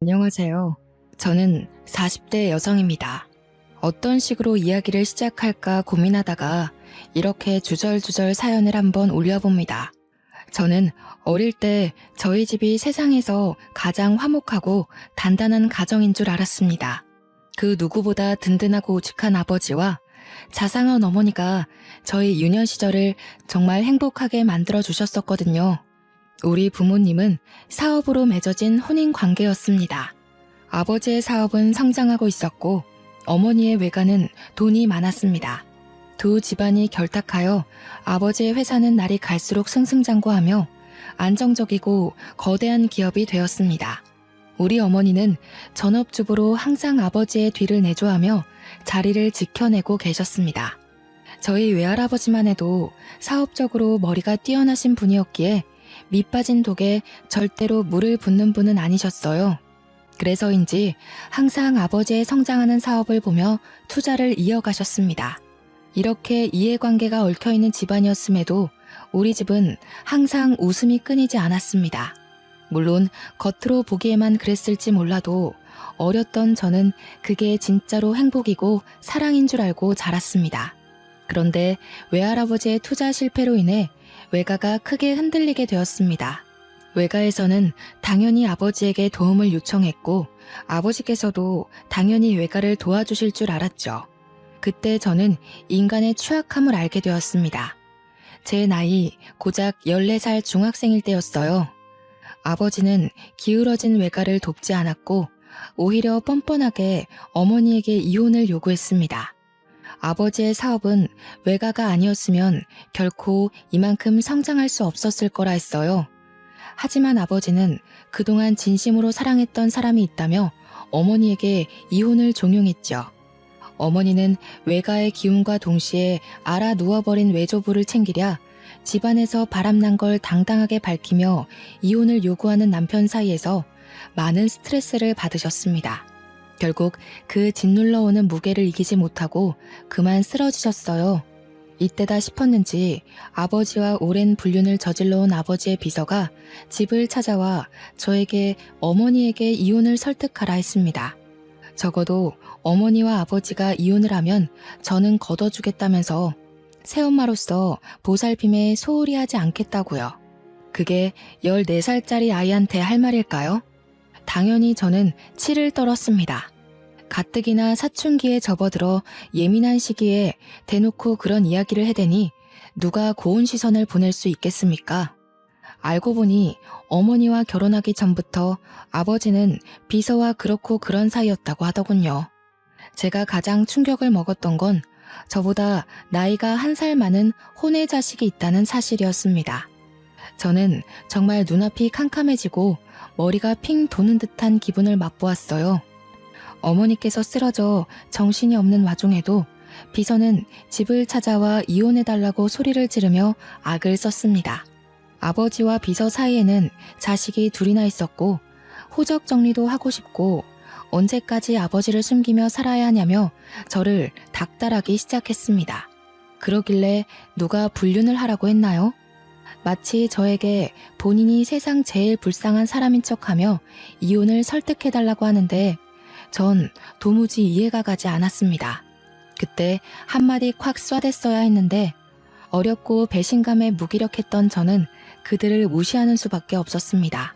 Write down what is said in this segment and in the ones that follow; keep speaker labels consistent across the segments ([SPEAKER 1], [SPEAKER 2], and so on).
[SPEAKER 1] 안녕하세요. 저는 40대 여성입니다. 어떤 식으로 이야기를 시작할까 고민하다가 이렇게 주절주절 사연을 한번 올려봅니다. 저는 어릴 때 저희 집이 세상에서 가장 화목하고 단단한 가정인 줄 알았습니다. 그 누구보다 든든하고 오직한 아버지와 자상한 어머니가 저희 유년 시절을 정말 행복하게 만들어 주셨었거든요. 우리 부모님은 사업으로 맺어진 혼인 관계였습니다. 아버지의 사업은 성장하고 있었고 어머니의 외가는 돈이 많았습니다. 두 집안이 결탁하여 아버지의 회사는 날이 갈수록 승승장구하며 안정적이고 거대한 기업이 되었습니다. 우리 어머니는 전업주부로 항상 아버지의 뒤를 내조하며 자리를 지켜내고 계셨습니다. 저희 외할아버지만 해도 사업적으로 머리가 뛰어나신 분이었기에 밑 빠진 독에 절대로 물을 붓는 분은 아니셨어요. 그래서인지 항상 아버지의 성장하는 사업을 보며 투자를 이어가셨습니다. 이렇게 이해관계가 얽혀있는 집안이었음에도 우리 집은 항상 웃음이 끊이지 않았습니다. 물론 겉으로 보기에만 그랬을지 몰라도 어렸던 저는 그게 진짜로 행복이고 사랑인 줄 알고 자랐습니다. 그런데 외할아버지의 투자 실패로 인해 외가가 크게 흔들리게 되었습니다. 외가에서는 당연히 아버지에게 도움을 요청했고 아버지께서도 당연히 외가를 도와주실 줄 알았죠. 그때 저는 인간의 취약함을 알게 되었습니다. 제 나이 고작 14살 중학생일 때였어요. 아버지는 기울어진 외가를 돕지 않았고 오히려 뻔뻔하게 어머니에게 이혼을 요구했습니다. 아버지의 사업은 외가가 아니었으면 결코 이만큼 성장할 수 없었을 거라 했어요. 하지만 아버지는 그동안 진심으로 사랑했던 사람이 있다며 어머니에게 이혼을 종용했죠. 어머니는 외가의 기운과 동시에 알아 누워버린 외조부를 챙기랴 집안에서 바람난 걸 당당하게 밝히며 이혼을 요구하는 남편 사이에서 많은 스트레스를 받으셨습니다. 결국 그 짓눌러 오는 무게를 이기지 못하고 그만 쓰러지셨어요. 이때다 싶었는지 아버지와 오랜 불륜을 저질러 온 아버지의 비서가 집을 찾아와 저에게 어머니에게 이혼을 설득하라 했습니다. 적어도 어머니와 아버지가 이혼을 하면 저는 걷어주겠다면서 새엄마로서 보살핌에 소홀히 하지 않겠다고요. 그게 14살짜리 아이한테 할 말일까요? 당연히 저는 치를 떨었습니다. 가뜩이나 사춘기에 접어들어 예민한 시기에 대놓고 그런 이야기를 해대니 누가 고운 시선을 보낼 수 있겠습니까? 알고 보니 어머니와 결혼하기 전부터 아버지는 비서와 그렇고 그런 사이였다고 하더군요. 제가 가장 충격을 먹었던 건 저보다 나이가 1살 많은 혼외 자식이 있다는 사실이었습니다. 저는 정말 눈앞이 캄캄해지고 머리가 핑 도는 듯한 기분을 맛보았어요. 어머니께서 쓰러져 정신이 없는 와중에도 비서는 집을 찾아와 이혼해달라고 소리를 지르며 악을 썼습니다. 아버지와 비서 사이에는 자식이 둘이나 있었고 호적 정리도 하고 싶고 언제까지 아버지를 숨기며 살아야 하냐며 저를 닥달하기 시작했습니다. 그러길래 누가 불륜을 하라고 했나요? 마치 저에게 본인이 세상 제일 불쌍한 사람인 척하며 이혼을 설득해달라고 하는데 전 도무지 이해가 가지 않았습니다. 그때 한마디 콱 쏴댔어야 했는데 어렵고 배신감에 무기력했던 저는 그들을 무시하는 수밖에 없었습니다.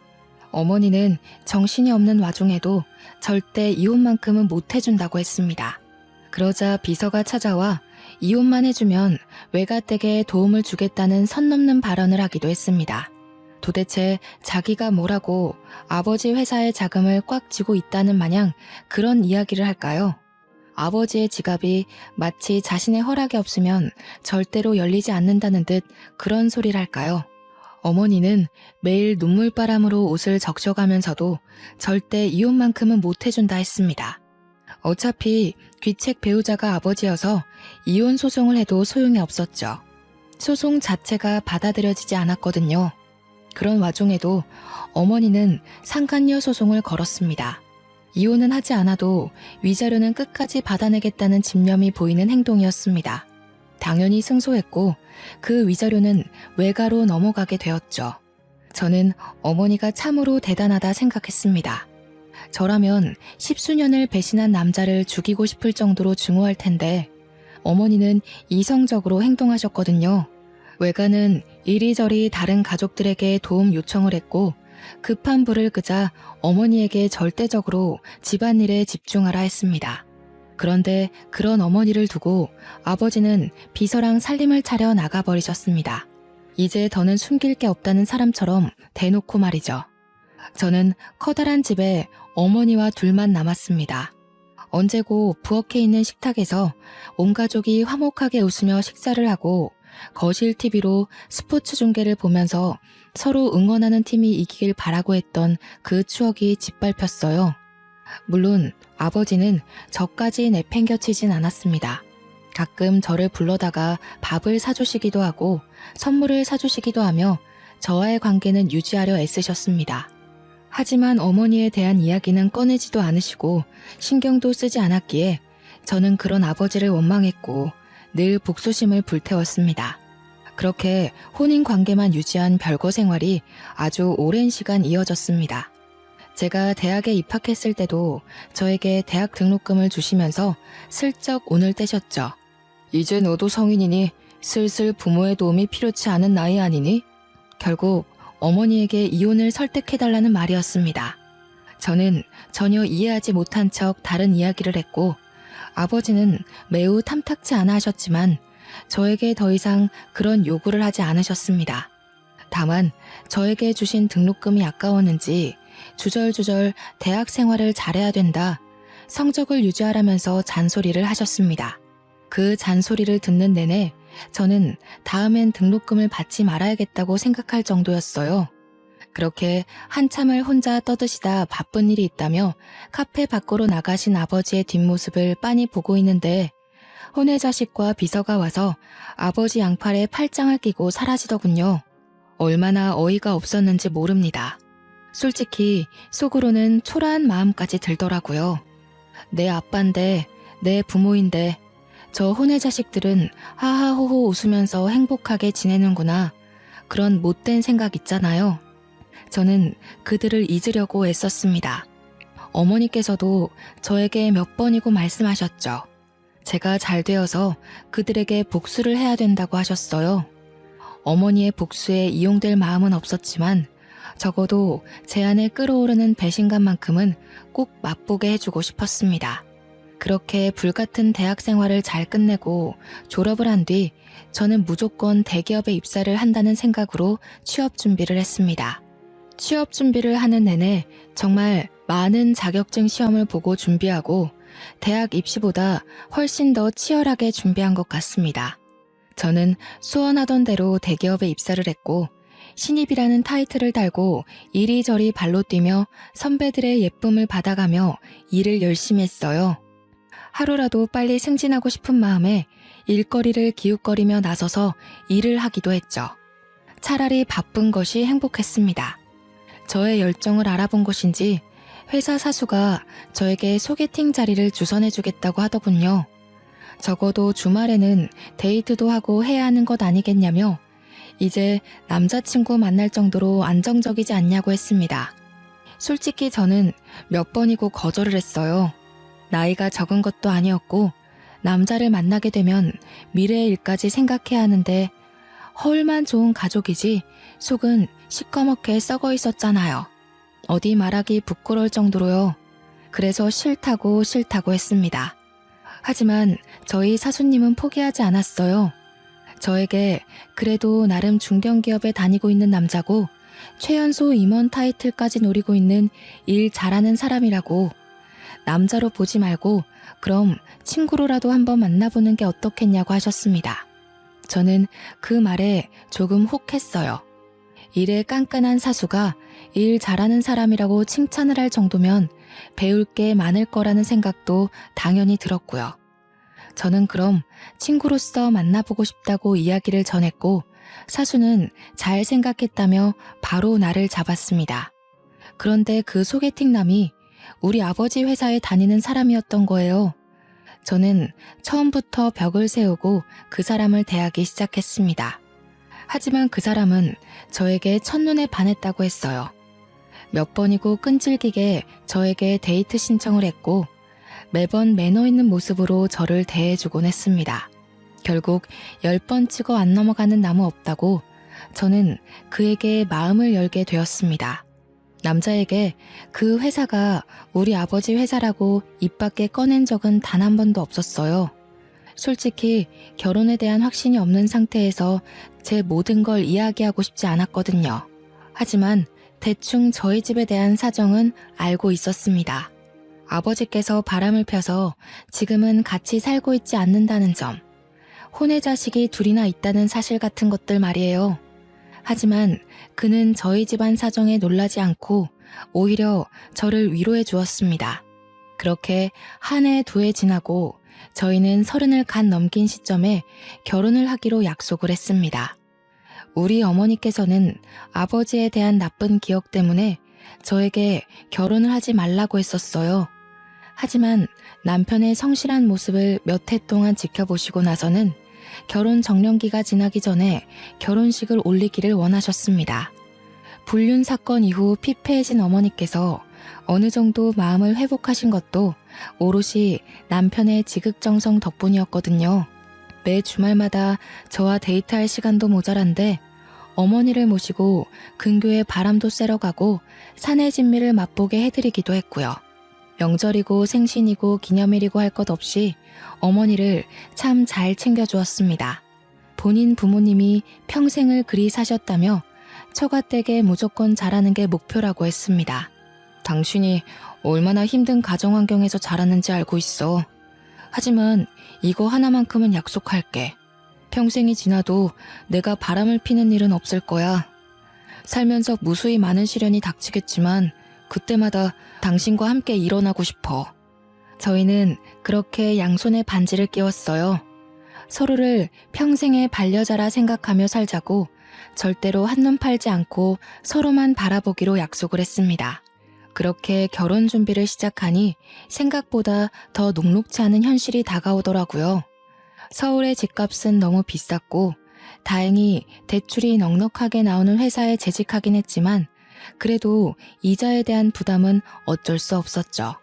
[SPEAKER 1] 어머니는 정신이 없는 와중에도 절대 이혼만큼은 못 해준다고 했습니다. 그러자 비서가 찾아와 이혼만 해주면 외가댁에 도움을 주겠다는 선 넘는 발언을 하기도 했습니다. 도대체 자기가 뭐라고 아버지 회사의 자금을 꽉 쥐고 있다는 마냥 그런 이야기를 할까요? 아버지의 지갑이 마치 자신의 허락이 없으면 절대로 열리지 않는다는 듯 그런 소리를 할까요? 어머니는 매일 눈물바람으로 옷을 적셔가면서도 절대 이혼만큼은 못 해준다 했습니다. 어차피 귀책 배우자가 아버지여서 이혼 소송을 해도 소용이 없었죠. 소송 자체가 받아들여지지 않았거든요. 그런 와중에도 어머니는 상간녀 소송을 걸었습니다. 이혼은 하지 않아도 위자료는 끝까지 받아내겠다는 집념이 보이는 행동이었습니다. 당연히 승소했고 그 위자료는 외가로 넘어가게 되었죠. 저는 어머니가 참으로 대단하다 생각했습니다. 저라면 10수년을 배신한 남자를 죽이고 싶을 정도로 증오할 텐데 어머니는 이성적으로 행동하셨거든요. 외가는 이리저리 다른 가족들에게 도움 요청을 했고 급한 불을 끄자 어머니에게 절대적으로 집안일에 집중하라 했습니다. 그런데 그런 어머니를 두고 아버지는 비서랑 살림을 차려 나가버리셨습니다. 이제 더는 숨길 게 없다는 사람처럼 대놓고 말이죠. 저는 커다란 집에 어머니와 둘만 남았습니다. 언제고 부엌에 있는 식탁에서 온 가족이 화목하게 웃으며 식사를 하고 거실 TV로 스포츠 중계를 보면서 서로 응원하는 팀이 이기길 바라고 했던 그 추억이 짓밟혔어요. 물론 아버지는 저까지 내팽겨치진 않았습니다. 가끔 저를 불러다가 밥을 사주시기도 하고 선물을 사주시기도 하며 저와의 관계는 유지하려 애쓰셨습니다. 하지만 어머니에 대한 이야기는 꺼내지도 않으시고 신경도 쓰지 않았기에 저는 그런 아버지를 원망했고 늘 복수심을 불태웠습니다. 그렇게 혼인 관계만 유지한 별거 생활이 아주 오랜 시간 이어졌습니다. 제가 대학에 입학했을 때도 저에게 대학 등록금을 주시면서 슬쩍 운을 떼셨죠. 이제 너도 성인이니 슬슬 부모의 도움이 필요치 않은 나이 아니니? 결국 어머니에게 이혼을 설득해달라는 말이었습니다. 저는 전혀 이해하지 못한 척 다른 이야기를 했고 아버지는 매우 탐탁치 않아 하셨지만 저에게 더 이상 그런 요구를 하지 않으셨습니다. 다만 저에게 주신 등록금이 아까웠는지 주절주절 대학 생활을 잘해야 된다, 성적을 유지하라면서 잔소리를 하셨습니다. 그 잔소리를 듣는 내내 저는 다음엔 등록금을 받지 말아야겠다고 생각할 정도였어요. 그렇게 한참을 혼자 떠드시다 바쁜 일이 있다며 카페 밖으로 나가신 아버지의 뒷모습을 빤히 보고 있는데 혼외자식과 비서가 와서 아버지 양팔에 팔짱을 끼고 사라지더군요. 얼마나 어이가 없었는지 모릅니다. 솔직히 속으로는 초라한 마음까지 들더라고요. 내 아빠인데, 내 부모인데 저 혼외자식들은 하하호호 웃으면서 행복하게 지내는구나. 그런 못된 생각 있잖아요. 저는 그들을 잊으려고 애썼습니다. 어머니께서도 저에게 몇 번이고 말씀하셨죠. 제가 잘 되어서 그들에게 복수를 해야 된다고 하셨어요. 어머니의 복수에 이용될 마음은 없었지만 적어도 제 안에 끓어오르는 배신감만큼은 꼭 맛보게 해주고 싶었습니다. 그렇게 불같은 대학 생활을 잘 끝내고 졸업을 한 뒤 저는 무조건 대기업에 입사를 한다는 생각으로 취업 준비를 했습니다. 취업 준비를 하는 내내 정말 많은 자격증 시험을 보고 준비하고 대학 입시보다 훨씬 더 치열하게 준비한 것 같습니다. 저는 소원하던 대로 대기업에 입사를 했고 신입이라는 타이틀을 달고 이리저리 발로 뛰며 선배들의 예쁨을 받아가며 일을 열심히 했어요. 하루라도 빨리 승진하고 싶은 마음에 일거리를 기웃거리며 나서서 일을 하기도 했죠. 차라리 바쁜 것이 행복했습니다. 저의 열정을 알아본 것인지 회사 사수가 저에게 소개팅 자리를 주선해주겠다고 하더군요. 적어도 주말에는 데이트도 하고 해야 하는 것 아니겠냐며 이제 남자친구 만날 정도로 안정적이지 않냐고 했습니다. 솔직히 저는 몇 번이고 거절을 했어요. 나이가 적은 것도 아니었고 남자를 만나게 되면 미래의 일까지 생각해야 하는데 허울만 좋은 가족이지 속은 시꺼멓게 썩어 있었잖아요. 어디 말하기 부끄러울 정도로요. 그래서 싫다고 했습니다. 하지만 저희 사수님은 포기하지 않았어요. 저에게 그래도 나름 중견기업에 다니고 있는 남자고 최연소 임원 타이틀까지 노리고 있는 일 잘하는 사람이라고 남자로 보지 말고 그럼 친구로라도 한번 만나보는 게 어떻겠냐고 하셨습니다. 저는 그 말에 조금 혹했어요. 일에 깐깐한 사수가 일 잘하는 사람이라고 칭찬을 할 정도면 배울 게 많을 거라는 생각도 당연히 들었고요. 저는 그럼 친구로서 만나보고 싶다고 이야기를 전했고 사수는 잘 생각했다며 바로 나를 잡았습니다. 그런데 그 소개팅남이 우리 아버지 회사에 다니는 사람이었던 거예요. 저는 처음부터 벽을 세우고 그 사람을 대하기 시작했습니다. 하지만 그 사람은 저에게 첫눈에 반했다고 했어요. 몇 번이고 끈질기게 저에게 데이트 신청을 했고 매번 매너 있는 모습으로 저를 대해주곤 했습니다. 결국 10번 찍어 안 넘어가는 나무 없다고 저는 그에게 마음을 열게 되었습니다. 남자에게 그 회사가 우리 아버지 회사라고 입 밖에 꺼낸 적은 단 한 번도 없었어요. 솔직히 결혼에 대한 확신이 없는 상태에서 제 모든 걸 이야기하고 싶지 않았거든요. 하지만 대충 저희 집에 대한 사정은 알고 있었습니다. 아버지께서 바람을 펴서 지금은 같이 살고 있지 않는다는 점, 혼외 자식이 둘이나 있다는 사실 같은 것들 말이에요. 하지만 그는 저희 집안 사정에 놀라지 않고 오히려 저를 위로해 주었습니다. 그렇게 한 해, 두 해 지나고 저희는 30을 간 넘긴 시점에 결혼을 하기로 약속을 했습니다. 우리 어머니께서는 아버지에 대한 나쁜 기억 때문에 저에게 결혼을 하지 말라고 했었어요. 하지만 남편의 성실한 모습을 몇 해 동안 지켜보시고 나서는 결혼 정년기가 지나기 전에 결혼식을 올리기를 원하셨습니다. 불륜 사건 이후 피폐해진 어머니께서 어느 정도 마음을 회복하신 것도 오롯이 남편의 지극정성 덕분이었거든요. 매 주말마다 저와 데이트할 시간도 모자란데 어머니를 모시고 근교에 바람도 쐬러 가고 산의 진미를 맛보게 해드리기도 했고요. 명절이고 생신이고 기념일이고 할 것 없이 어머니를 참 잘 챙겨주었습니다. 본인 부모님이 평생을 그리 사셨다며 처가댁에 무조건 잘하는 게 목표라고 했습니다. 당신이 얼마나 힘든 가정 환경에서 자랐는지 알고 있어. 하지만 이거 하나만큼은 약속할게. 평생이 지나도 내가 바람을 피는 일은 없을 거야. 살면서 무수히 많은 시련이 닥치겠지만 그때마다 당신과 함께 일어나고 싶어. 저희는 그렇게 양손에 반지를 끼웠어요. 서로를 평생의 반려자라 생각하며 살자고 절대로 한눈 팔지 않고 서로만 바라보기로 약속을 했습니다. 그렇게 결혼 준비를 시작하니 생각보다 더 녹록치 않은 현실이 다가오더라고요. 서울의 집값은 너무 비쌌고 다행히 대출이 넉넉하게 나오는 회사에 재직하긴 했지만 그래도 이자에 대한 부담은 어쩔 수 없었죠.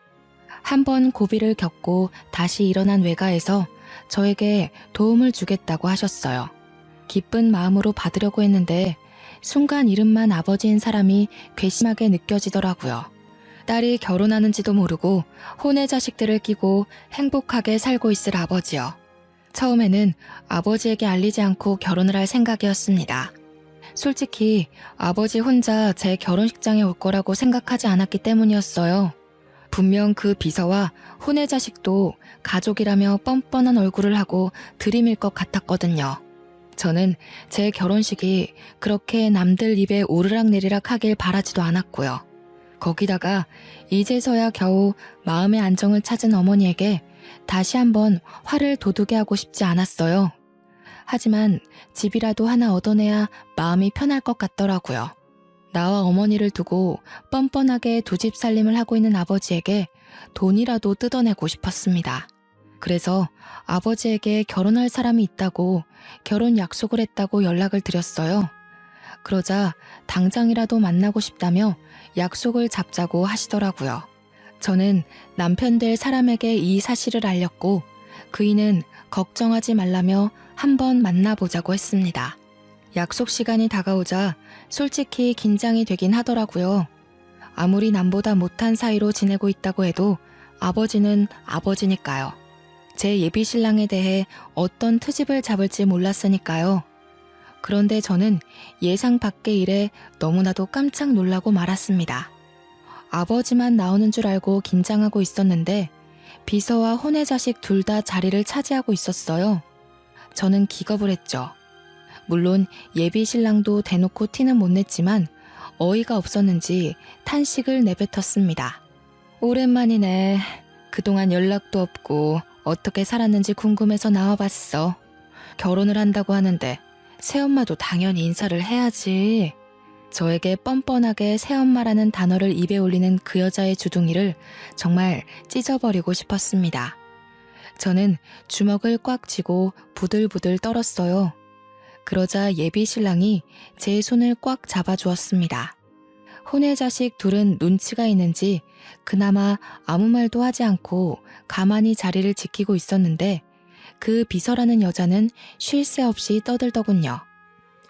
[SPEAKER 1] 한번 고비를 겪고 다시 일어난 외가에서 저에게 도움을 주겠다고 하셨어요. 기쁜 마음으로 받으려고 했는데 순간 이름만 아버지인 사람이 괘씸하게 느껴지더라고요. 딸이 결혼하는지도 모르고 혼외 자식들을 끼고 행복하게 살고 있을 아버지요. 처음에는 아버지에게 알리지 않고 결혼을 할 생각이었습니다. 솔직히 아버지 혼자 제 결혼식장에 올 거라고 생각하지 않았기 때문이었어요. 분명 그 비서와 혼외 자식도 가족이라며 뻔뻔한 얼굴을 하고 들이밀 것 같았거든요. 저는 제 결혼식이 그렇게 남들 입에 오르락내리락 하길 바라지도 않았고요. 거기다가 이제서야 겨우 마음의 안정을 찾은 어머니에게 다시 한번 화를 돋우게 하고 싶지 않았어요. 하지만 집이라도 하나 얻어내야 마음이 편할 것 같더라고요. 나와 어머니를 두고 뻔뻔하게 두 집 살림을 하고 있는 아버지에게 돈이라도 뜯어내고 싶었습니다. 그래서 아버지에게 결혼할 사람이 있다고 결혼 약속을 했다고 연락을 드렸어요. 그러자 당장이라도 만나고 싶다며 약속을 잡자고 하시더라고요. 저는 남편 될 사람에게 이 사실을 알렸고 그이는 걱정하지 말라며 한번 만나보자고 했습니다. 약속 시간이 다가오자 솔직히 긴장이 되긴 하더라고요. 아무리 남보다 못한 사이로 지내고 있다고 해도 아버지는 아버지니까요. 제 예비 신랑에 대해 어떤 트집을 잡을지 몰랐으니까요. 그런데 저는 예상 밖의 일에 너무나도 깜짝 놀라고 말았습니다. 아버지만 나오는 줄 알고 긴장하고 있었는데 비서와 혼외 자식 둘 다 자리를 차지하고 있었어요. 저는 기겁을 했죠. 물론 예비 신랑도 대놓고 티는 못 냈지만 어이가 없었는지 탄식을 내뱉었습니다. 오랜만이네. 그동안 연락도 없고 어떻게 살았는지 궁금해서 나와봤어. 결혼을 한다고 하는데 새엄마도 당연히 인사를 해야지. 저에게 뻔뻔하게 새엄마라는 단어를 입에 올리는 그 여자의 주둥이를 정말 찢어버리고 싶었습니다. 저는 주먹을 꽉 쥐고 부들부들 떨었어요. 그러자 예비 신랑이 제 손을 꽉 잡아주었습니다. 혼외 자식 둘은 눈치가 있는지 그나마 아무 말도 하지 않고 가만히 자리를 지키고 있었는데 그 비서라는 여자는 쉴 새 없이 떠들더군요.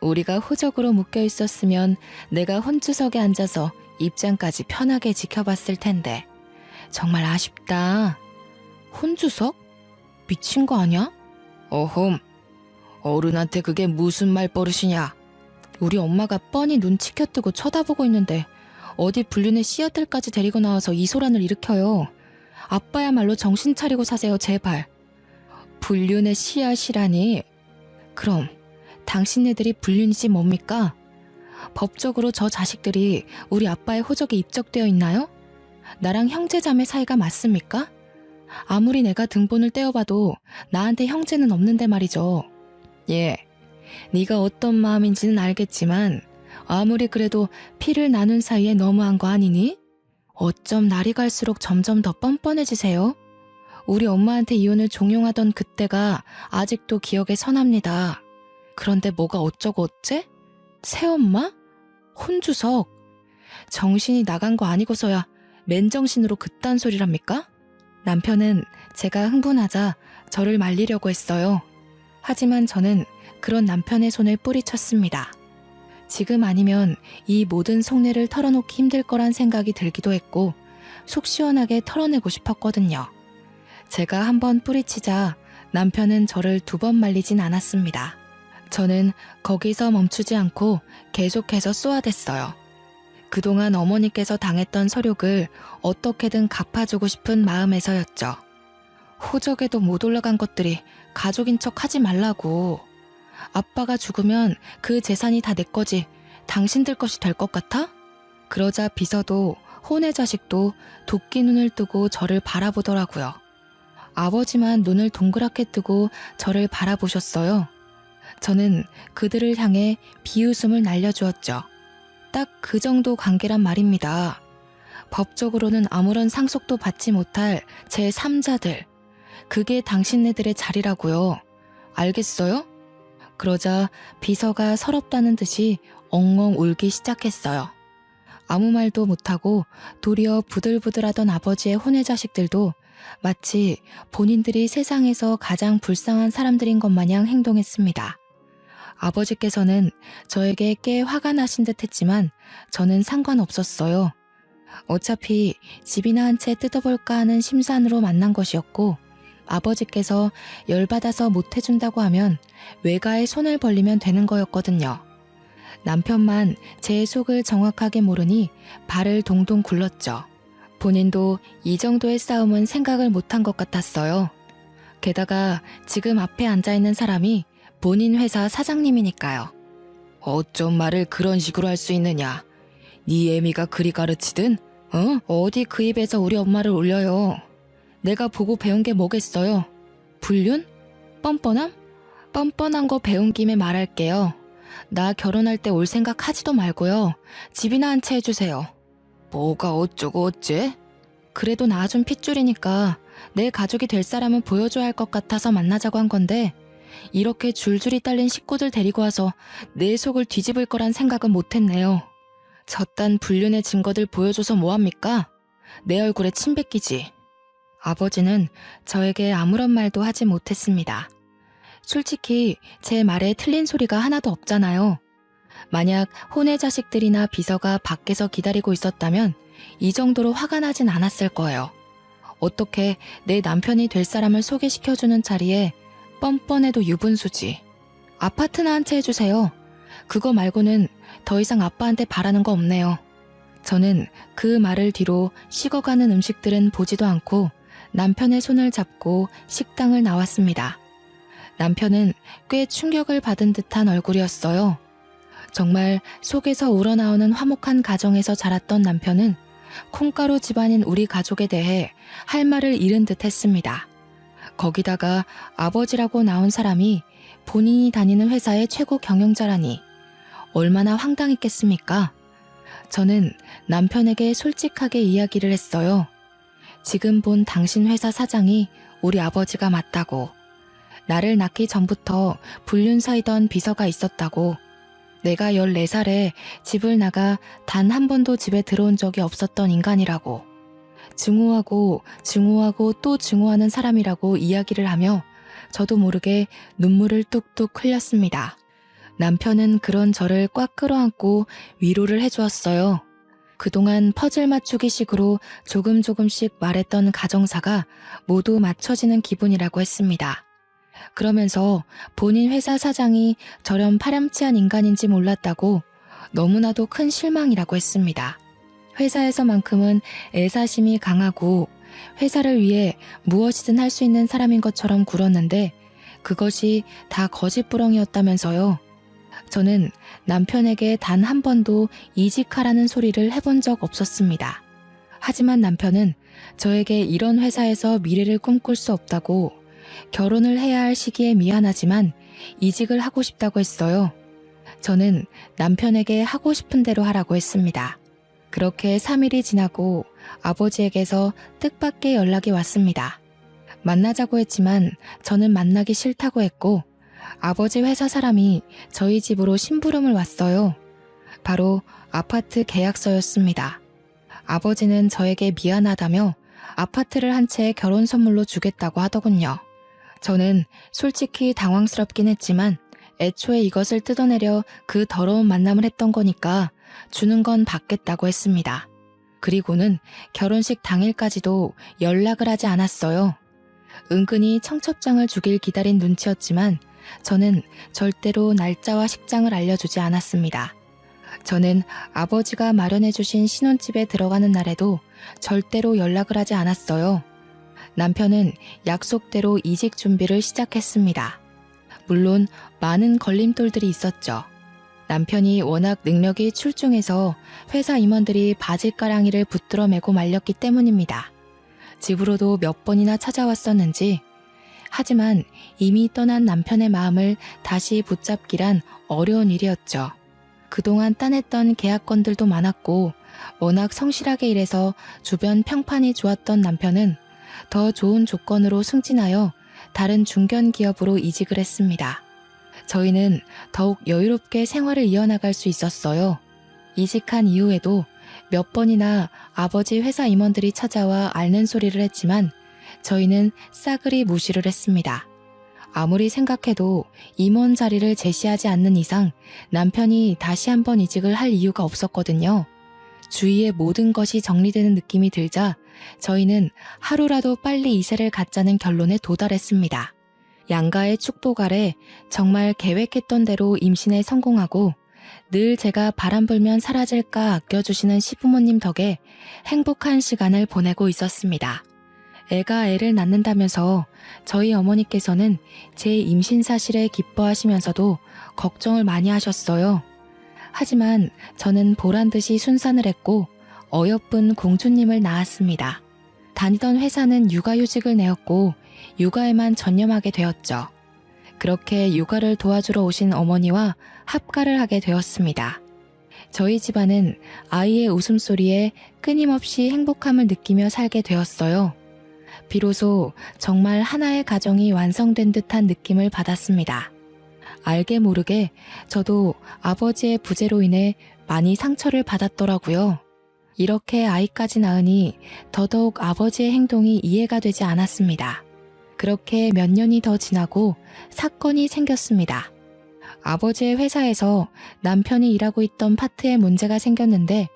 [SPEAKER 1] 우리가 호적으로 묶여 있었으면 내가 혼주석에 앉아서 입장까지 편하게 지켜봤을 텐데 정말 아쉽다. 혼주석? 미친 거 아니야? 어흠, 어른한테 그게 무슨 말버릇이냐. 우리 엄마가 뻔히 눈치켜 뜨고 쳐다보고 있는데 어디 불륜의 씨앗들까지 데리고 나와서 이 소란을 일으켜요. 아빠야말로 정신 차리고 사세요, 제발. 불륜의 씨앗이라니? 그럼 당신네들이 불륜이지 뭡니까? 법적으로 저 자식들이 우리 아빠의 호적에 입적되어 있나요? 나랑 형제자매 사이가 맞습니까? 아무리 내가 등본을 떼어봐도 나한테 형제는 없는데 말이죠. 예, 네가 어떤 마음인지는 알겠지만 아무리 그래도 피를 나눈 사이에 너무한 거 아니니? 어쩜 날이 갈수록 점점 더 뻔뻔해지세요? 우리 엄마한테 이혼을 종용하던 그때가 아직도 기억에 선합니다. 그런데 뭐가 어쩌고 어째? 새엄마? 혼주석? 정신이 나간 거 아니고서야 맨정신으로 그딴 소리랍니까? 남편은 제가 흥분하자 저를 말리려고 했어요. 하지만 저는 그런 남편의 손을 뿌리쳤습니다. 지금 아니면 이 모든 속내를 털어놓기 힘들 거란 생각이 들기도 했고 속 시원하게 털어내고 싶었거든요. 제가 한번 뿌리치자 남편은 저를 2번 말리진 않았습니다. 저는 거기서 멈추지 않고 계속해서 쏘아댔어요. 그동안 어머니께서 당했던 서욕을 어떻게든 갚아주고 싶은 마음에서였죠. 호적에도 못 올라간 것들이 가족인 척 하지 말라고. 아빠가 죽으면 그 재산이 다 내 거지 당신들 것이 될 것 같아? 그러자 비서도 혼의 자식도 도끼 눈을 뜨고 저를 바라보더라고요. 아버지만 눈을 동그랗게 뜨고 저를 바라보셨어요. 저는 그들을 향해 비웃음을 날려주었죠. 딱 그 정도 관계란 말입니다. 법적으로는 아무런 상속도 받지 못할 제 3자들. 그게 당신네들의 자리라고요. 알겠어요? 그러자 비서가 서럽다는 듯이 엉엉 울기 시작했어요. 아무 말도 못하고 도리어 부들부들하던 아버지의 혼외 자식들도 마치 본인들이 세상에서 가장 불쌍한 사람들인 것 마냥 행동했습니다. 아버지께서는 저에게 꽤 화가 나신 듯 했지만 저는 상관없었어요. 어차피 집이나 한 채 뜯어볼까 하는 심산으로 만난 것이었고 아버지께서 열받아서 못해준다고 하면 외가에 손을 벌리면 되는 거였거든요. 남편만 제 속을 정확하게 모르니 발을 동동 굴렀죠. 본인도 이 정도의 싸움은 생각을 못한 것 같았어요. 게다가 지금 앞에 앉아있는 사람이 본인 회사 사장님이니까요. 어쩜 말을 그런 식으로 할 수 있느냐. 네 애미가 그리 가르치든 어디 그 입에서 우리 엄마를 올려요. 내가 보고 배운 게 뭐겠어요. 불륜? 뻔뻔함? 뻔뻔한 거 배운 김에 말할게요. 나 결혼할 때 올 생각 하지도 말고요. 집이나 한 채 해주세요. 뭐가 어쩌고 어째? 그래도 나 좀 핏줄이니까 내 가족이 될 사람은 보여줘야 할 것 같아서 만나자고 한 건데 이렇게 줄줄이 딸린 식구들 데리고 와서 내 속을 뒤집을 거란 생각은 못했네요. 저딴 불륜의 증거들 보여줘서 뭐합니까? 내 얼굴에 침 뱉기지. 아버지는 저에게 아무런 말도 하지 못했습니다. 솔직히 제 말에 틀린 소리가 하나도 없잖아요. 만약 혼외 자식들이나 비서가 밖에서 기다리고 있었다면 이 정도로 화가 나진 않았을 거예요. 어떻게 내 남편이 될 사람을 소개시켜주는 자리에 뻔뻔해도 유분수지. 아파트나 한 채 해주세요. 그거 말고는 더 이상 아빠한테 바라는 거 없네요. 저는 그 말을 뒤로 식어가는 음식들은 보지도 않고 남편의 손을 잡고 식당을 나왔습니다. 남편은 꽤 충격을 받은 듯한 얼굴이었어요. 정말 속에서 우러나오는 화목한 가정에서 자랐던 남편은 콩가루 집안인 우리 가족에 대해 할 말을 잃은 듯 했습니다. 거기다가 아버지라고 나온 사람이 본인이 다니는 회사의 최고 경영자라니 얼마나 황당했겠습니까? 저는 남편에게 솔직하게 이야기를 했어요. 지금 본 당신 회사 사장이 우리 아버지가 맞다고. 나를 낳기 전부터 불륜 사이던 비서가 있었다고. 내가 14살에 집을 나가 단 한 번도 집에 들어온 적이 없었던 인간이라고, 증오하고 또 증오하는 사람이라고 이야기를 하며 저도 모르게 눈물을 뚝뚝 흘렸습니다. 남편은 그런 저를 꽉 끌어안고 위로를 해주었어요. 그동안 퍼즐 맞추기식으로 조금씩 말했던 가정사가 모두 맞춰지는 기분이라고 했습니다. 그러면서 본인 회사 사장이 저런 파렴치한 인간인지 몰랐다고 너무나도 큰 실망이라고 했습니다. 회사에서만큼은 애사심이 강하고 회사를 위해 무엇이든 할 수 있는 사람인 것처럼 굴었는데 그것이 다 거짓부렁이었다면서요. 저는 남편에게 단 한 번도 이직하라는 소리를 해본 적 없었습니다. 하지만 남편은 저에게 이런 회사에서 미래를 꿈꿀 수 없다고, 결혼을 해야 할 시기에 미안하지만 이직을 하고 싶다고 했어요. 저는 남편에게 하고 싶은 대로 하라고 했습니다. 그렇게 3일이 지나고 아버지에게서 뜻밖의 연락이 왔습니다. 만나자고 했지만 저는 만나기 싫다고 했고 아버지 회사 사람이 저희 집으로 심부름을 왔어요. 바로 아파트 계약서였습니다. 아버지는 저에게 미안하다며 아파트를 한 채 결혼 선물로 주겠다고 하더군요. 저는 솔직히 당황스럽긴 했지만 애초에 이것을 뜯어내려 그 더러운 만남을 했던 거니까 주는 건 받겠다고 했습니다. 그리고는 결혼식 당일까지도 연락을 하지 않았어요. 은근히 청첩장을 주길 기다린 눈치였지만 저는 절대로 날짜와 식장을 알려주지 않았습니다. 저는 아버지가 마련해주신 신혼집에 들어가는 날에도 절대로 연락을 하지 않았어요. 남편은 약속대로 이직 준비를 시작했습니다. 물론 많은 걸림돌들이 있었죠. 남편이 워낙 능력이 출중해서 회사 임원들이 바지가랑이를 붙들어 매고 말렸기 때문입니다. 집으로도 몇 번이나 찾아왔었는지, 하지만 이미 떠난 남편의 마음을 다시 붙잡기란 어려운 일이었죠. 그동안 따냈던 계약건들도 많았고 워낙 성실하게 일해서 주변 평판이 좋았던 남편은 더 좋은 조건으로 승진하여 다른 중견 기업으로 이직을 했습니다. 저희는 더욱 여유롭게 생활을 이어나갈 수 있었어요. 이직한 이후에도 몇 번이나 아버지 회사 임원들이 찾아와 앓는 소리를 했지만 저희는 싸그리 무시를 했습니다. 아무리 생각해도 임원 자리를 제시하지 않는 이상 남편이 다시 한번 이직을 할 이유가 없었거든요. 주위의 모든 것이 정리되는 느낌이 들자 저희는 하루라도 빨리 이세를 갖자는 결론에 도달했습니다. 양가의 축복 아래 정말 계획했던 대로 임신에 성공하고 늘 제가 바람 불면 사라질까 아껴주시는 시부모님 덕에 행복한 시간을 보내고 있었습니다. 애가 애를 낳는다면서 저희 어머니께서는 제 임신 사실에 기뻐하시면서도 걱정을 많이 하셨어요. 하지만 저는 보란듯이 순산을 했고 어여쁜 공주님을 낳았습니다. 다니던 회사는 육아휴직을 내었고 육아에만 전념하게 되었죠. 그렇게 육아를 도와주러 오신 어머니와 합가를 하게 되었습니다. 저희 집안은 아이의 웃음소리에 끊임없이 행복함을 느끼며 살게 되었어요. 비로소 정말 하나의 가정이 완성된 듯한 느낌을 받았습니다. 알게 모르게 저도 아버지의 부재로 인해 많이 상처를 받았더라고요. 이렇게 아이까지 낳으니 더더욱 아버지의 행동이 이해가 되지 않았습니다. 그렇게 몇 년이 더 지나고 사건이 생겼습니다. 아버지의 회사에서 남편이 일하고 있던 파트에 문제가 생겼는데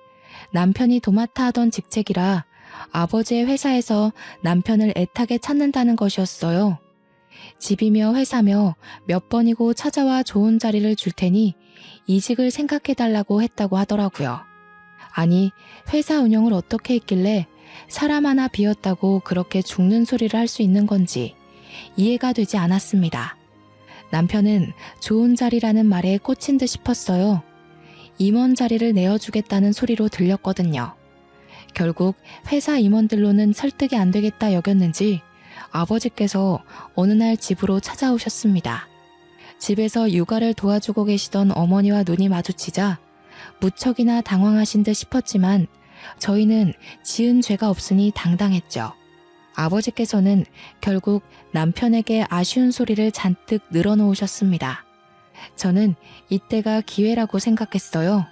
[SPEAKER 1] 남편이 도맡아 하던 직책이라 아버지의 회사에서 남편을 애타게 찾는다는 것이었어요. 집이며 회사며 몇 번이고 찾아와 좋은 자리를 줄 테니 이직을 생각해달라고 했다고 하더라고요. 아니, 회사 운영을 어떻게 했길래 사람 하나 비웠다고 그렇게 죽는 소리를 할 수 있는 건지 이해가 되지 않았습니다. 남편은 좋은 자리라는 말에 꽂힌 듯 싶었어요. 임원 자리를 내어주겠다는 소리로 들렸거든요. 결국 회사 임원들로는 설득이 안 되겠다 여겼는지 아버지께서 어느 날 집으로 찾아오셨습니다. 집에서 육아를 도와주고 계시던 어머니와 눈이 마주치자 무척이나 당황하신 듯 싶었지만 저희는 지은 죄가 없으니 당당했죠. 아버지께서는 결국 남편에게 아쉬운 소리를 잔뜩 늘어놓으셨습니다. 저는 이때가 기회라고 생각했어요.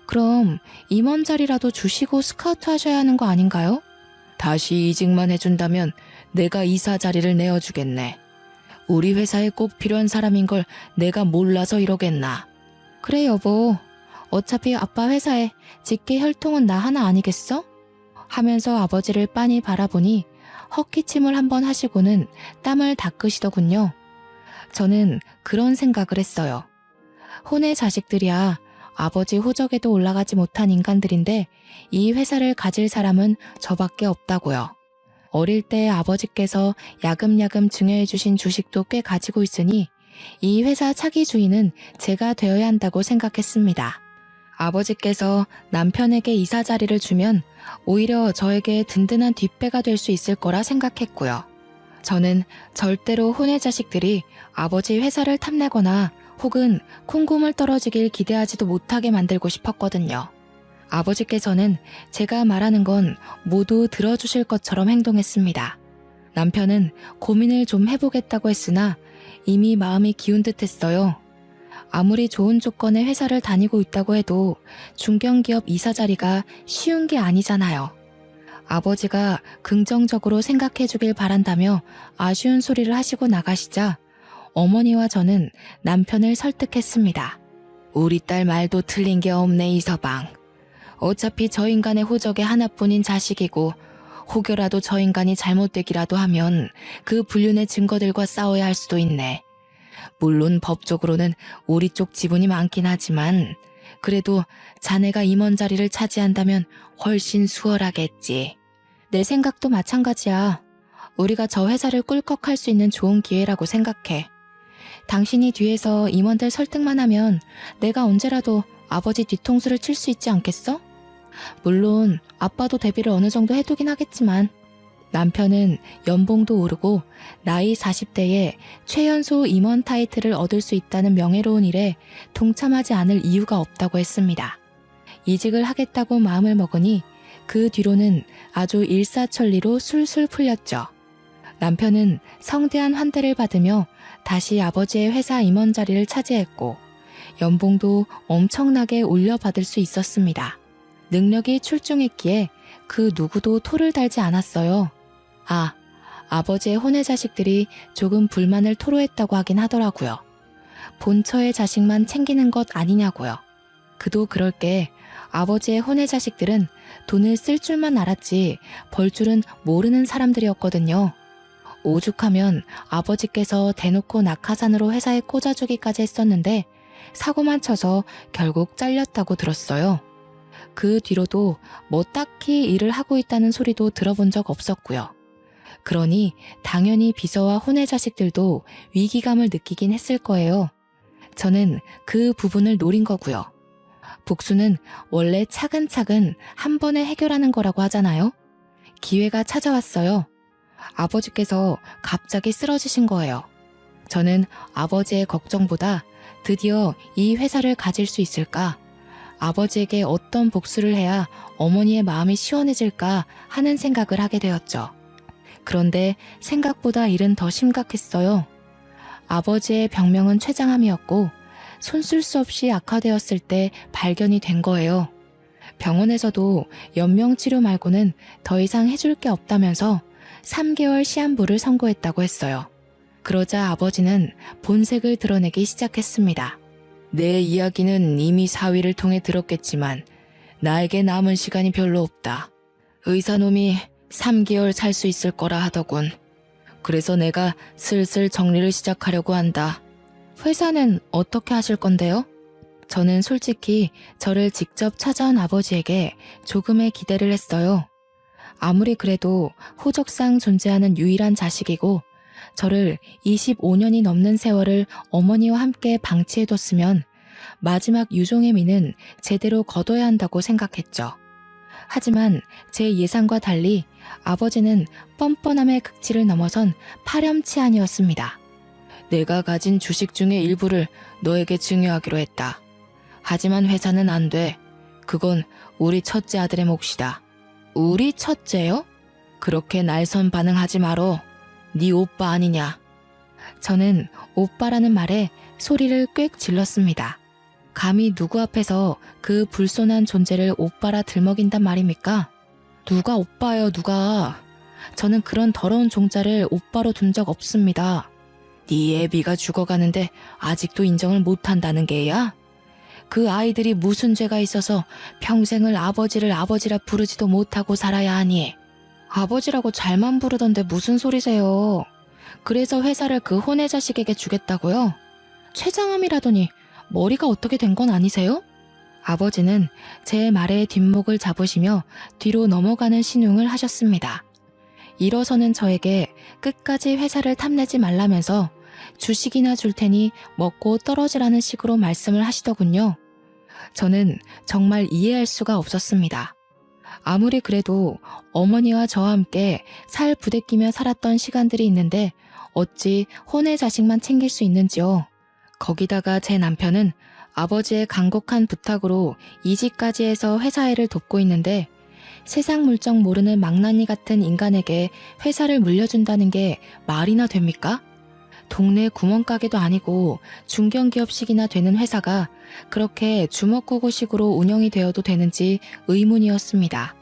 [SPEAKER 1] 그럼 임원 자리라도 주시고 스카우트 하셔야 하는 거 아닌가요? 다시 이직만 해준다면 내가 이사 자리를 내어주겠네. 우리 회사에 꼭 필요한 사람인 걸 내가 몰라서 이러겠나. 그래 여보. 어차피 아빠 회사에 직계 혈통은 나 하나 아니겠어? 하면서 아버지를 빤히 바라보니 헛기침을 한번 하시고는 땀을 닦으시더군요. 저는 그런 생각을 했어요. 혼의 자식들이야 아버지 호적에도 올라가지 못한 인간들인데 이 회사를 가질 사람은 저밖에 없다고요. 어릴 때 아버지께서 야금야금 증여해 주신 주식도 꽤 가지고 있으니 이 회사 차기 주인은 제가 되어야 한다고 생각했습니다. 아버지께서 남편에게 이사 자리를 주면 오히려 저에게 든든한 뒷배가 될 수 있을 거라 생각했고요. 저는 절대로 혼의 자식들이 아버지 회사를 탐내거나 혹은 콩고물 떨어지길 기대하지도 못하게 만들고 싶었거든요. 아버지께서는 제가 말하는 건 모두 들어주실 것처럼 행동했습니다. 남편은 고민을 좀 해보겠다고 했으나 이미 마음이 기운 듯했어요. 아무리 좋은 조건의 회사를 다니고 있다고 해도 중견기업 이사 자리가 쉬운 게 아니잖아요. 아버지가 긍정적으로 생각해 주길 바란다며 아쉬운 소리를 하시고 나가시자 어머니와 저는 남편을 설득했습니다. 우리 딸 말도 틀린 게 없네 이서방. 어차피 저 인간의 호적의 하나뿐인 자식이고 혹여라도 저 인간이 잘못되기라도 하면 그 불륜의 증거들과 싸워야 할 수도 있네. 물론 법적으로는 우리 쪽 지분이 많긴 하지만 그래도 자네가 임원 자리를 차지한다면 훨씬 수월하겠지. 내 생각도 마찬가지야. 우리가 저 회사를 꿀꺽할 수 있는 좋은 기회라고 생각해. 당신이 뒤에서 임원들 설득만 하면 내가 언제라도 아버지 뒤통수를 칠 수 있지 않겠어? 물론 아빠도 대비를 어느 정도 해두긴 하겠지만 남편은 연봉도 오르고 나이 40대에 최연소 임원 타이틀을 얻을 수 있다는 명예로운 일에 동참하지 않을 이유가 없다고 했습니다. 이직을 하겠다고 마음을 먹으니 그 뒤로는 아주 일사천리로 술술 풀렸죠. 남편은 성대한 환대를 받으며 다시 아버지의 회사 임원 자리를 차지했고 연봉도 엄청나게 올려받을 수 있었습니다. 능력이 출중했기에 그 누구도 토를 달지 않았어요. 아버지의 혼의 자식들이 조금 불만을 토로했다고 하긴 하더라고요. 본처의 자식만 챙기는 것 아니냐고요. 그도 그럴 게 아버지의 혼의 자식들은 돈을 쓸 줄만 알았지 벌 줄은 모르는 사람들이었거든요. 오죽하면 아버지께서 대놓고 낙하산으로 회사에 꽂아주기까지 했었는데 사고만 쳐서 결국 잘렸다고 들었어요. 그 뒤로도 뭐 딱히 일을 하고 있다는 소리도 들어본 적 없었고요. 그러니 당연히 비서와 혼의 자식들도 위기감을 느끼긴 했을 거예요. 저는 그 부분을 노린 거고요. 복수는 원래 차근차근 한 번에 해결하는 거라고 하잖아요. 기회가 찾아왔어요. 아버지께서 갑자기 쓰러지신 거예요. 저는 아버지의 걱정보다 드디어 이 회사를 가질 수 있을까? 아버지에게 어떤 복수를 해야 어머니의 마음이 시원해질까 하는 생각을 하게 되었죠. 그런데 생각보다 일은 더 심각했어요. 아버지의 병명은 췌장암이었고 손쓸 수 없이 악화되었을 때 발견이 된 거예요. 병원에서도 연명치료 말고는 더 이상 해줄 게 없다면서 3개월 시한부를 선고했다고 했어요. 그러자 아버지는 본색을 드러내기 시작했습니다. 내 이야기는 이미 사위를 통해 들었겠지만 나에게 남은 시간이 별로 없다. 의사놈이 3개월 살 수 있을 거라 하더군. 그래서 내가 슬슬 정리를 시작하려고 한다. 회사는 어떻게 하실 건데요? 저는 솔직히 저를 직접 찾아온 아버지에게 조금의 기대를 했어요. 아무리 그래도 호적상 존재하는 유일한 자식이고 저를 25년이 넘는 세월을 어머니와 함께 방치해뒀으면 마지막 유종의 미는 제대로 거둬야 한다고 생각했죠. 하지만 제 예상과 달리 아버지는 뻔뻔함의 극치를 넘어선 파렴치한이었습니다. 내가 가진 주식 중의 일부를 너에게 증여하기로 했다. 하지만 회사는 안 돼. 그건 우리 첫째 아들의 몫이다. 우리 첫째요? 그렇게 날선 반응하지 말어. 네 오빠 아니냐. 저는 오빠라는 말에 소리를 꽥 질렀습니다. 감히 누구 앞에서 그 불손한 존재를 오빠라 들먹인단 말입니까? 누가 오빠예요, 누가. 저는 그런 더러운 종자를 오빠로 둔 적 없습니다. 네 애비가 죽어가는데 아직도 인정을 못한다는 게야? 그 아이들이 무슨 죄가 있어서 평생을 아버지를 아버지라 부르지도 못하고 살아야 하니? 아버지라고 잘만 부르던데 무슨 소리세요? 그래서 회사를 그 혼의 자식에게 주겠다고요? 최장암이라더니 머리가 어떻게 된 건 아니세요? 아버지는 제 말에 뒷목을 잡으시며 뒤로 넘어가는 신용을 하셨습니다. 일어서는 저에게 끝까지 회사를 탐내지 말라면서 주식이나 줄 테니 먹고 떨어지라는 식으로 말씀을 하시더군요. 저는 정말 이해할 수가 없었습니다. 아무리 그래도 어머니와 저와 함께 살 부대끼며 살았던 시간들이 있는데 어찌 혼의 자식만 챙길 수 있는지요. 거기다가 제 남편은 아버지의 간곡한 부탁으로 이직까지 해서 회사 일을 돕고 있는데 세상 물정 모르는 망나니 같은 인간에게 회사를 물려준다는 게 말이나 됩니까? 동네 구멍가게도 아니고 중견기업식이나 되는 회사가 그렇게 주먹구구식으로 운영이 되어도 되는지 의문이었습니다.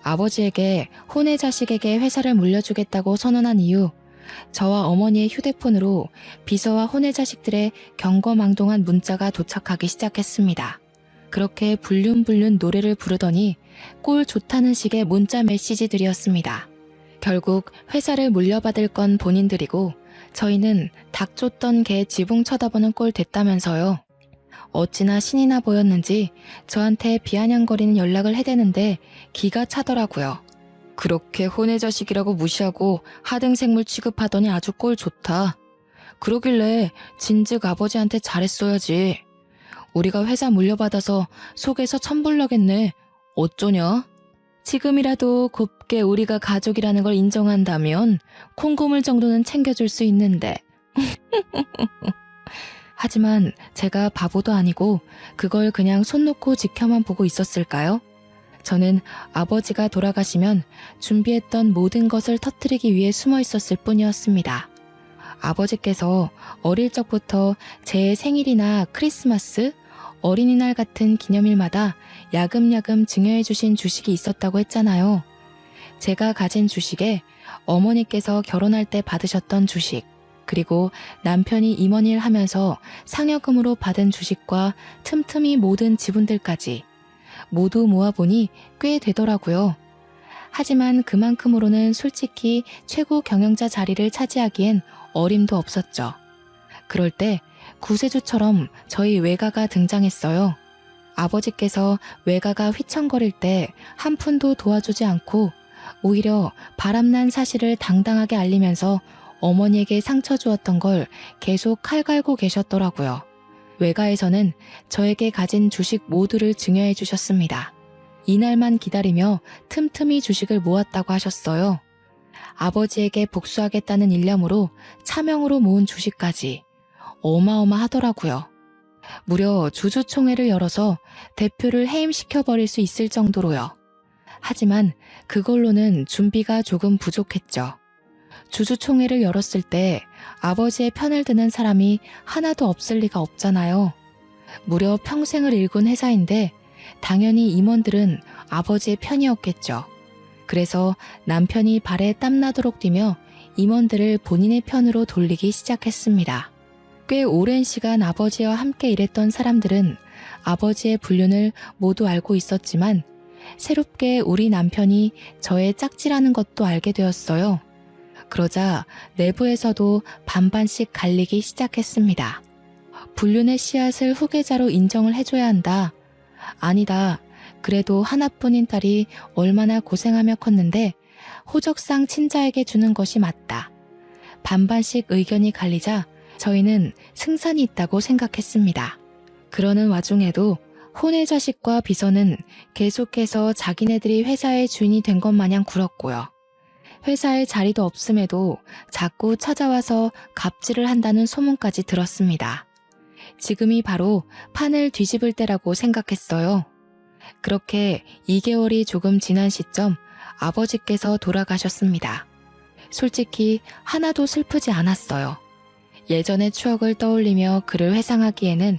[SPEAKER 1] 아버지에게 혼의 자식에게 회사를 물려주겠다고 선언한 이후 저와 어머니의 휴대폰으로 비서와 혼의 자식들의 경거망동한 문자가 도착하기 시작했습니다. 그렇게 불륜불륜 노래를 부르더니 꼴 좋다는 식의 문자 메시지들이었습니다. 결국 회사를 물려받을 건 본인들이고 저희는 닭 쫓던 개 지붕 쳐다보는 꼴 됐다면서요. 어찌나 신이 나 보였는지 저한테 비아냥거리는 연락을 해대는데 기가 차더라고요. 그렇게 혼의 자식이라고 무시하고 하등생물 취급하더니 아주 꼴 좋다. 그러길래 진즉 아버지한테 잘했어야지. 우리가 회사 물려받아서 속에서 천불나겠네. 어쩌냐? 지금이라도 곱게 우리가 가족이라는 걸 인정한다면 콩고물 정도는 챙겨줄 수 있는데. 하지만 제가 바보도 아니고 그걸 그냥 손 놓고 지켜만 보고 있었을까요? 저는 아버지가 돌아가시면 준비했던 모든 것을 터뜨리기 위해 숨어 있었을 뿐이었습니다. 아버지께서 어릴 적부터 제 생일이나 크리스마스, 어린이날 같은 기념일마다 야금야금 증여해 주신 주식이 있었다고 했잖아요. 제가 가진 주식에 어머니께서 결혼할 때 받으셨던 주식, 그리고 남편이 임원일 하면서 상여금으로 받은 주식과 틈틈이 모든 지분들까지 모두 모아보니 꽤 되더라고요. 하지만 그만큼으로는 솔직히 최고 경영자 자리를 차지하기엔 어림도 없었죠. 그럴 때 구세주처럼 저희 외가가 등장했어요. 아버지께서 외가가 휘청거릴 때 한 푼도 도와주지 않고 오히려 바람난 사실을 당당하게 알리면서 어머니에게 상처 주었던 걸 계속 칼 갈고 계셨더라고요. 외가에서는 저에게 가진 주식 모두를 증여해 주셨습니다. 이날만 기다리며 틈틈이 주식을 모았다고 하셨어요. 아버지에게 복수하겠다는 일념으로 차명으로 모은 주식까지 어마어마하더라고요. 무려 주주총회를 열어서 대표를 해임시켜버릴 수 있을 정도로요. 하지만 그걸로는 준비가 조금 부족했죠. 주주총회를 열었을 때 아버지의 편을 드는 사람이 하나도 없을 리가 없잖아요. 무려 평생을 일군 회사인데 당연히 임원들은 아버지의 편이었겠죠. 그래서 남편이 발에 땀나도록 뛰며 임원들을 본인의 편으로 돌리기 시작했습니다. 꽤 오랜 시간 아버지와 함께 일했던 사람들은 아버지의 불륜을 모두 알고 있었지만 새롭게 우리 남편이 저의 짝지라는 것도 알게 되었어요. 그러자 내부에서도 반반씩 갈리기 시작했습니다. 불륜의 씨앗을 후계자로 인정을 해줘야 한다. 아니다. 그래도 하나뿐인 딸이 얼마나 고생하며 컸는데 호적상 친자에게 주는 것이 맞다. 반반씩 의견이 갈리자 저희는 승산이 있다고 생각했습니다. 그러는 와중에도 혼의 자식과 비서는 계속해서 자기네들이 회사의 주인이 된 것 마냥 굴었고요. 회사에 자리도 없음에도 자꾸 찾아와서 갑질을 한다는 소문까지 들었습니다. 지금이 바로 판을 뒤집을 때라고 생각했어요. 그렇게 2개월이 조금 지난 시점 아버지께서 돌아가셨습니다. 솔직히 하나도 슬프지 않았어요. 예전의 추억을 떠올리며 그를 회상하기에는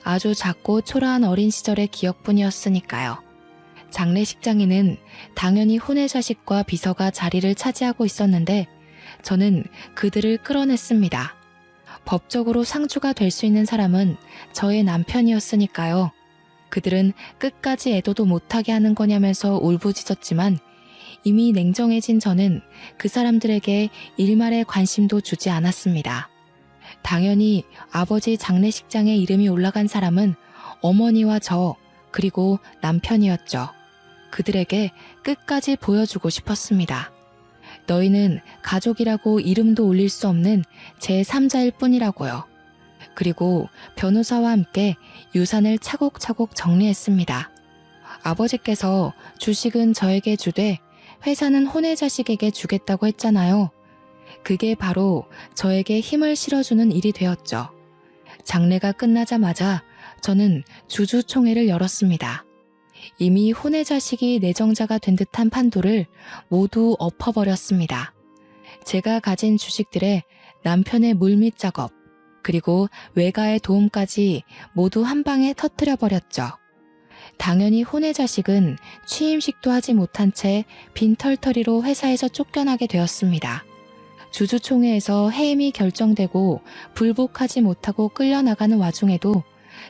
[SPEAKER 1] 아주 작고 초라한 어린 시절의 기억뿐이었으니까요. 장례식장에는 당연히 혼외 자식과 비서가 자리를 차지하고 있었는데 저는 그들을 끌어냈습니다. 법적으로 상주가 될 수 있는 사람은 저의 남편이었으니까요. 그들은 끝까지 애도도 못하게 하는 거냐면서 울부짖었지만 이미 냉정해진 저는 그 사람들에게 일말의 관심도 주지 않았습니다. 당연히 아버지 장례식장에 이름이 올라간 사람은 어머니와 저, 그리고 남편이었죠. 그들에게 끝까지 보여주고 싶었습니다. 너희는 가족이라고 이름도 올릴 수 없는 제3자일 뿐이라고요. 그리고 변호사와 함께 유산을 차곡차곡 정리했습니다. 아버지께서 주식은 저에게 주되 회사는 혼외 자식에게 주겠다고 했잖아요. 그게 바로 저에게 힘을 실어주는 일이 되었죠. 장례가 끝나자마자 저는 주주총회를 열었습니다. 이미 혼외 자식이 내정자가 된 듯한 판도를 모두 엎어버렸습니다. 제가 가진 주식들의 남편의 물밑 작업, 그리고 외가의 도움까지 모두 한 방에 터뜨려버렸죠. 당연히 혼외 자식은 취임식도 하지 못한 채 빈털터리로 회사에서 쫓겨나게 되었습니다. 주주총회에서 해임이 결정되고 불복하지 못하고 끌려나가는 와중에도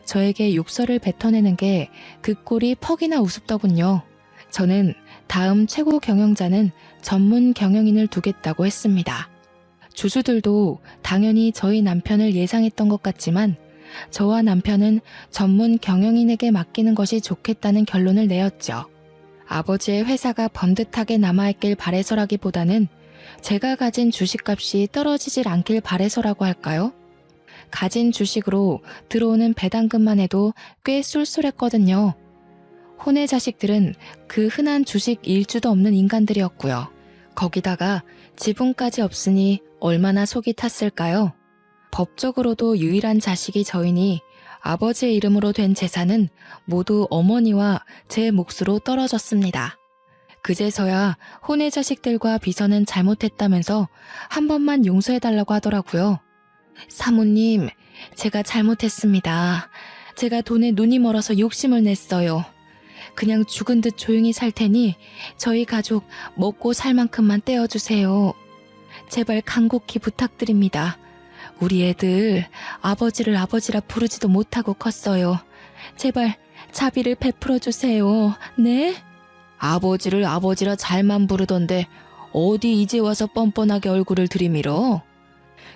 [SPEAKER 1] 저에게 욕설을 뱉어내는 게 그 꼴이 퍽이나 우습더군요. 저는 다음 최고 경영자는 전문 경영인을 두겠다고 했습니다. 주주들도 당연히 저희 남편을 예상했던 것 같지만 저와 남편은 전문 경영인에게 맡기는 것이 좋겠다는 결론을 내었죠. 아버지의 회사가 번듯하게 남아있길 바래서라기보다는 제가 가진 주식값이 떨어지질 않길 바래서라고 할까요? 가진 주식으로 들어오는 배당금만 해도 꽤 쏠쏠했거든요. 혼외 자식들은 그 흔한 주식 일주도 없는 인간들이었고요. 거기다가 지분까지 없으니 얼마나 속이 탔을까요? 법적으로도 유일한 자식이 저이니 아버지의 이름으로 된 재산은 모두 어머니와 제 몫으로 떨어졌습니다. 그제서야 혼외 자식들과 비서는 잘못했다면서 한 번만 용서해달라고 하더라고요. 사모님, 제가 잘못했습니다. 제가 돈에 눈이 멀어서 욕심을 냈어요. 그냥 죽은 듯 조용히 살 테니 저희 가족 먹고 살 만큼만 떼어주세요. 제발 간곡히 부탁드립니다. 우리 애들 아버지를 아버지라 부르지도 못하고 컸어요. 제발 자비를 베풀어 주세요. 네? 아버지를 아버지라 잘만 부르던데 어디 이제 와서 뻔뻔하게 얼굴을 들이밀어?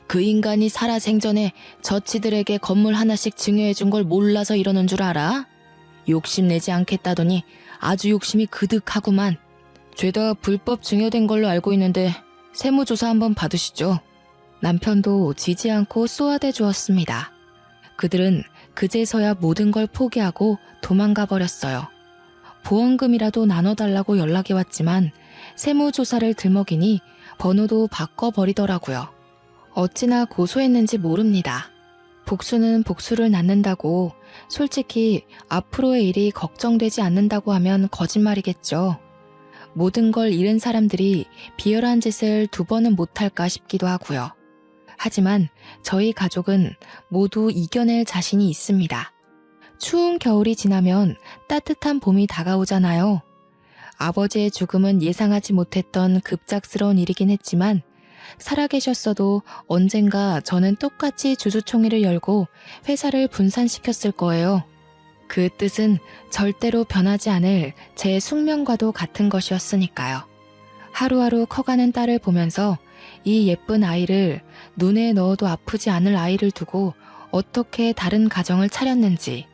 [SPEAKER 1] 그 인간이 살아생전에 저치들에게 건물 하나씩 증여해 준 걸 몰라서 이러는 줄 알아? 욕심내지 않겠다더니 아주 욕심이 그득하구만. 죄다 불법 증여된 걸로 알고 있는데 세무조사 한번 받으시죠. 남편도 지지 않고 쏘아대 주었습니다. 그들은 그제서야 모든 걸 포기하고 도망가 버렸어요. 보험금이라도 나눠달라고 연락이 왔지만 세무조사를 들먹이니 번호도 바꿔버리더라고요. 어찌나 고소했는지 모릅니다. 복수는 복수를 낳는다고 솔직히 앞으로의 일이 걱정되지 않는다고 하면 거짓말이겠죠. 모든 걸 잃은 사람들이 비열한 짓을 두 번은 못할까 싶기도 하고요. 하지만 저희 가족은 모두 이겨낼 자신이 있습니다. 추운 겨울이 지나면 따뜻한 봄이 다가오잖아요. 아버지의 죽음은 예상하지 못했던 급작스러운 일이긴 했지만 살아계셨어도 언젠가 저는 똑같이 주주총회를 열고 회사를 분산시켰을 거예요. 그 뜻은 절대로 변하지 않을 제 숙명과도 같은 것이었으니까요. 하루하루 커가는 딸을 보면서 이 예쁜 아이를 눈에 넣어도 아프지 않을 아이를 두고 어떻게 다른 가정을 차렸는지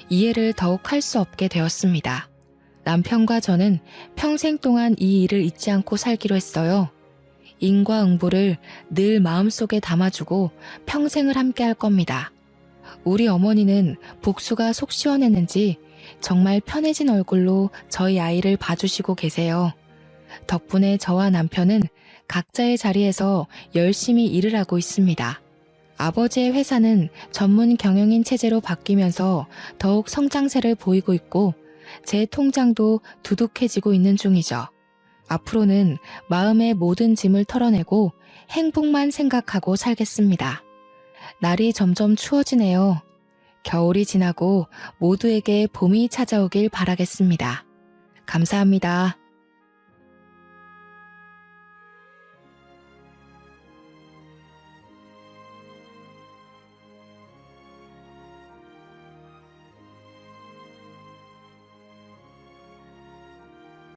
[SPEAKER 1] 이해를 더욱 할 수 없게 되었습니다. 남편과 저는 평생 동안 이 일을 잊지 않고 살기로 했어요. 인과응보를 늘 마음속에 담아주고 평생을 함께 할 겁니다. 우리 어머니는 복수가 속 시원했는지 정말 편해진 얼굴로 저희 아이를 봐주시고 계세요. 덕분에 저와 남편은 각자의 자리에서 열심히 일을 하고 있습니다. 아버지의 회사는 전문 경영인 체제로 바뀌면서 더욱 성장세를 보이고 있고 제 통장도 두둑해지고 있는 중이죠. 앞으로는 마음의 모든 짐을 털어내고 행복만 생각하고 살겠습니다. 날이 점점 추워지네요. 겨울이 지나고 모두에게 봄이 찾아오길 바라겠습니다. 감사합니다.